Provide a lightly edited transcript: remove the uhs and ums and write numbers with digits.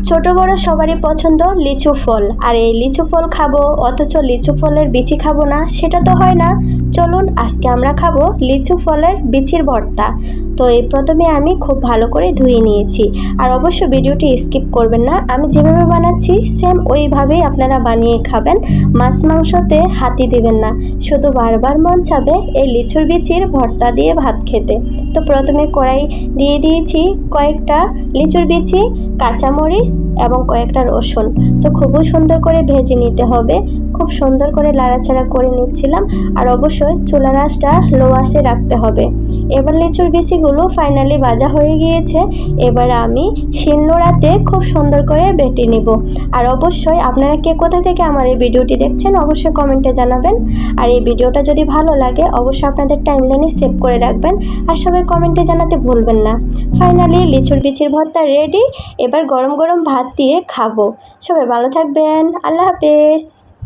ছোট বড় সবারই পছন্দ লিচু ফল, আর এই লিচু ফল খাবো অথচ লিচু ফলের বিচি খাবো না, সেটা তো হয় না। চলুন আজকে আমরা খাবো লিচু ফলের বিচির ভর্তা। তো এই প্রথমে আমি খুব ভালো করে ধুয়ে নিয়েছি, আর অবশ্য ভিডিওটি স্কিপ করবেন না। আমি যেভাবে বানাচ্ছি সেম ওইভাবেই আপনারা বানিয়ে খাবেন। মাছ মাংসতে হাতই দেবেন না, শুধু বারবার মন চাবে এই লিচুর বিচির ভর্তা দিয়ে ভাত খেতে। তো প্রথমে কড়াই দিয়ে দিয়েছি কয়েকটা লিচুর বিচি, কাঁচামরিচ এবং কয়েকটা রসুন। তো খুবই সুন্দর করে ভেজে নিতে হবে, খুব সুন্দর করে নাড়াচাড়া করে নিচ্ছিলাম। আর অবশ্যই চুলার আঁচটা লো আঁচে রাখতে হবে। এবার লিচুর বিচিগুলো ফাইনালি ভাজা হয়ে গিয়েছে। এবার আমি শিলনোড়াতে খুব সুন্দর করে বেটে নিব। আর অবশ্যই আপনারা কে কোথা থেকে আমার এই ভিডিওটি দেখছেন অবশ্যই কমেন্টে জানাবেন। আর এই ভিডিওটা যদি ভালো লাগে অবশ্যই আপনাদের টাইমলাইনে সেভ করে রাখবেন, আর সবাই কমেন্টে জানাতে ভুলবেন না। ফাইনালি লিচুর বিচির ভর্তা রেডি। এবার গরম গরম ভাত দিয়ে খাবো। সবাই ভালো থাকবেন, আল্লাহ হাফেজ।